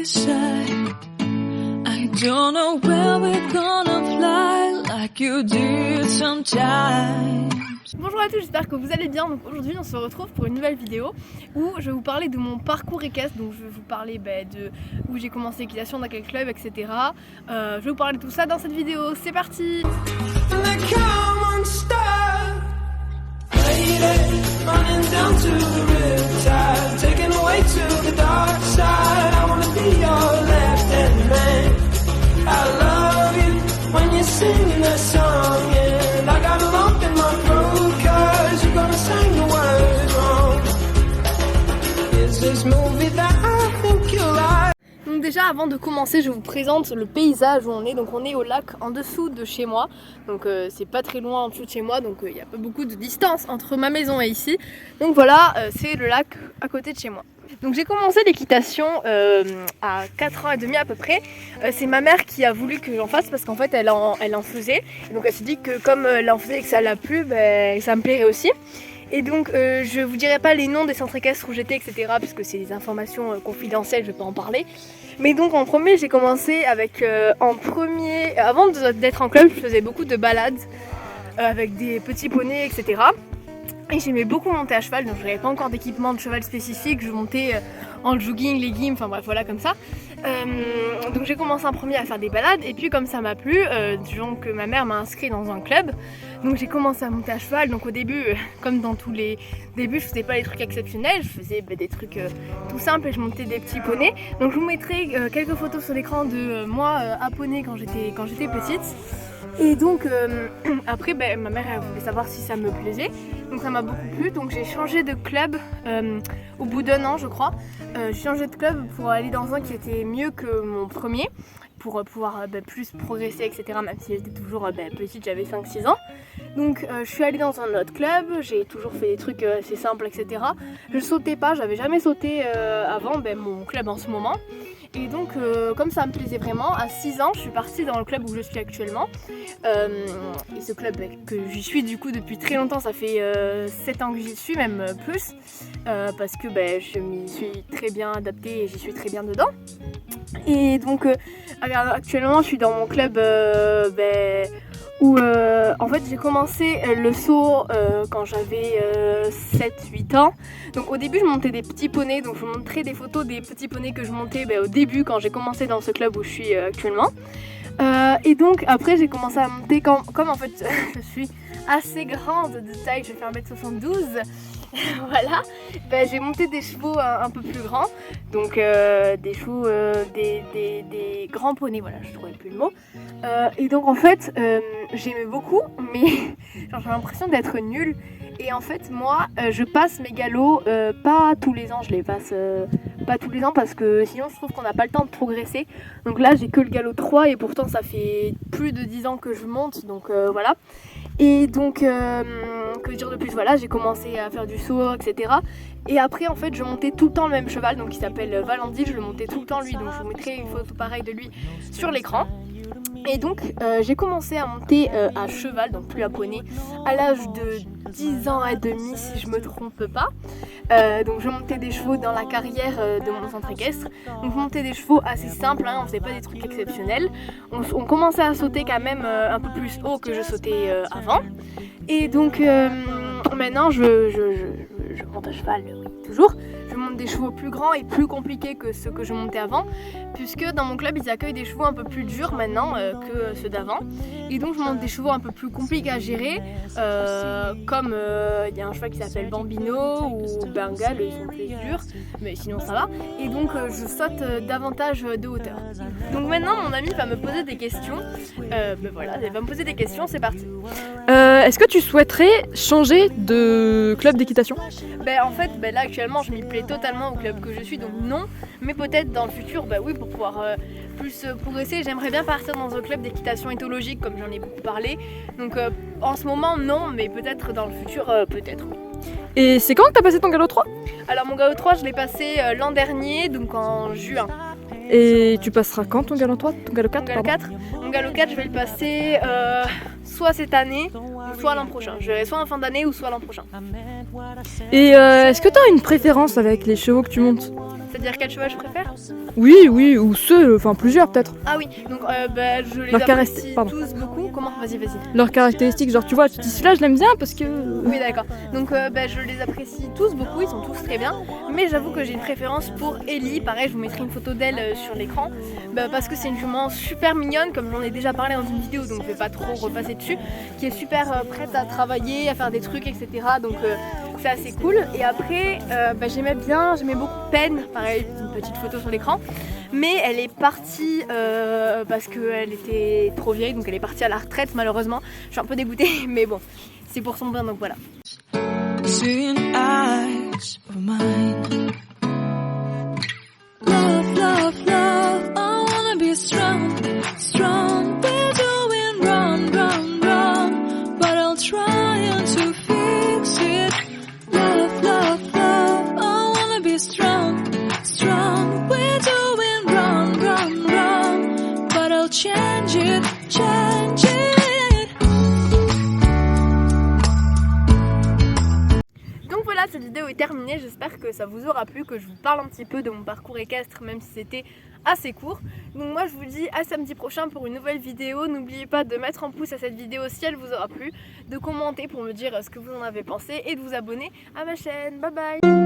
inside. I don't know where we're gonna fly like you did sometimes. Bonjour à tous, j'espère que vous allez bien. Donc aujourd'hui on se retrouve pour une nouvelle vidéo où je vais vous parler de mon parcours équestre. Donc je vais vous parler de où j'ai commencé l'équitation, dans quel club, etc. Je vais vous parler de tout ça dans cette vidéo. C'est parti. Donc déjà avant de commencer je vous présente le paysage où on est. Donc on est au lac en dessous de chez moi. Donc c'est pas très loin en dessous de chez moi. Donc il n'y a pas beaucoup de distance entre ma maison et ici. Donc voilà, c'est le lac à côté de chez moi. Donc j'ai commencé l'équitation à 4h30 à peu près. C'est ma mère qui a voulu que j'en fasse parce qu'en fait elle en faisait. Donc elle s'est dit que comme elle en faisait et que ça l'a plu, ça me plairait aussi. Et donc je vous dirai pas les noms des centres équestres où j'étais, etc. parce que c'est des informations confidentielles, je vais pas en parler. Mais donc en premier j'ai commencé avec avant d'être en club, je faisais beaucoup de balades avec des petits poneys, etc. Et j'aimais beaucoup monter à cheval, donc je n'avais pas encore d'équipement de cheval spécifique, je montais en jogging, leggings, enfin bref voilà comme ça. Donc j'ai commencé en premier à faire des balades et puis comme ça m'a plu, donc ma mère m'a inscrit dans un club. Donc j'ai commencé à monter à cheval, donc au début, comme dans tous les débuts, je faisais pas les trucs exceptionnels, je faisais des trucs tout simples et je montais des petits poneys. Donc je vous mettrai quelques photos sur l'écran de moi à poney quand j'étais petite. Et donc après ma mère elle voulait savoir si ça me plaisait, donc ça m'a beaucoup plu, donc j'ai changé de club au bout d'1 an je crois. J'ai changé de club pour aller dans un qui était mieux que mon premier, pour pouvoir plus progresser, etc. Même si j'étais toujours petite, j'avais 5-6 ans. Donc je suis allée dans un autre club, j'ai toujours fait des trucs assez simples, etc. Je sautais pas, j'avais jamais sauté avant mon club en ce moment. Et donc comme ça me plaisait vraiment, à 6 ans je suis partie dans le club où je suis actuellement. Et ce club que j'y suis du coup depuis très longtemps, ça fait 7 ans que j'y suis, même plus. Parce que je m'y suis très bien adaptée et j'y suis très bien dedans. Et donc actuellement je suis dans mon club où en fait j'ai commencé le saut quand j'avais 7-8 ans. Donc au début je montais des petits poneys, donc je vous montrerai des photos des petits poneys que je montais au début quand j'ai commencé dans ce club où je suis actuellement. Et donc après j'ai commencé à monter comme en fait je suis assez grande de taille, je fais 1m72. Voilà, j'ai monté des chevaux un peu plus grands, donc des chevaux, des grands poneys, voilà, je trouvais plus le mot. Et donc en fait, j'aimais beaucoup, mais j'ai l'impression d'être nulle. Et en fait, moi, je passe mes galops, pas tous les ans, je les passe pas tous les ans parce que sinon je trouve qu'on n'a pas le temps de progresser. Donc là, j'ai que le galop 3 et pourtant ça fait plus de 10 ans que je monte, donc voilà. Et donc, que dire de plus, voilà, j'ai commencé à faire du saut, etc. Et après, en fait, je montais tout le temps le même cheval, donc il s'appelle Valandi, je le montais tout le temps lui, donc je vous mettrai une photo pareille de lui sur l'écran. Et donc, j'ai commencé à monter à cheval, donc plus à poney, à l'âge de 10 ans et demi, si je me trompe pas. Donc je montais des chevaux dans la carrière de mon centre équestre. Donc je montais des chevaux assez simples, on faisait pas des trucs exceptionnels. On commençait à sauter quand même un peu plus haut que je sautais avant. Et donc maintenant je monte à cheval, oui, toujours. Je monte des chevaux plus grands et plus compliqués que ceux que je montais avant, puisque dans mon club ils accueillent des chevaux un peu plus durs maintenant que ceux d'avant. Et donc je monte des chevaux un peu plus compliqués à gérer, comme il y a un cheval qui s'appelle Bambino ou Bengal, ils sont plus durs, mais sinon ça va. Et donc je saute davantage de hauteur. Donc maintenant mon ami va me poser des questions. Voilà, il va me poser des questions, c'est parti. Est-ce que tu souhaiterais changer de club d'équitation ? En fait, là actuellement je m'y plais totalement au club que je suis, donc non. Mais peut-être dans le futur, oui, pour pouvoir plus progresser, j'aimerais bien partir dans un club d'équitation éthologique comme j'en ai beaucoup parlé. Donc en ce moment non, mais peut-être dans le futur, peut-être. Et c'est quand que t'as passé ton galop 3 ? Alors mon galop 3 je l'ai passé l'an dernier, donc en juin. Et tu passeras quand ton galop 3 ? Ton galop 4 ? Mon galop 4 je vais le passer soit cette année, soit l'an prochain. Je vais soit en fin d'année ou soit l'an prochain. Et est-ce que tu as une préférence avec les chevaux que tu montes ? C'est-à-dire quel cheval je préfère? Oui, oui, ou ceux, enfin plusieurs peut-être. Ah oui, donc je les Leur apprécie pardon. tous beaucoup. Comment? Vas-y, vas-y. Leurs caractéristiques, genre tu vois, tu dis celui-là je l'aime bien parce que... Oui, d'accord. Donc je les apprécie tous beaucoup, ils sont tous très bien. Mais j'avoue que j'ai une préférence pour Ellie. Pareil, je vous mettrai une photo d'elle sur l'écran. Parce que c'est une jument super mignonne, comme j'en ai déjà parlé dans une vidéo, donc je vais pas trop repasser dessus. Qui est super prête à travailler, à faire des trucs, etc. Donc c'est assez cool. Et après, j'aimais beaucoup Pen. Pareil, une petite photo sur l'écran. Mais elle est partie parce qu'elle était trop vieille, donc elle est partie à la retraite malheureusement. Je suis un peu dégoûtée, mais bon, c'est pour son bien, donc voilà. Seeing eyes of mine. Love, love, love. I wanna be strong, strong. We're doing wrong, wrong, wrong. But I'll try to fix it. Love, love, love. I wanna be strong, strong. We're doing wrong, wrong, wrong. But I'll change it, change it. Voilà, cette vidéo est terminée, j'espère que ça vous aura plu, que je vous parle un petit peu de mon parcours équestre, même si c'était assez court. Donc moi je vous dis à samedi prochain pour une nouvelle vidéo. N'oubliez pas de mettre un pouce à cette vidéo si elle vous aura plu, de commenter pour me dire ce que vous en avez pensé et de vous abonner à ma chaîne. Bye bye.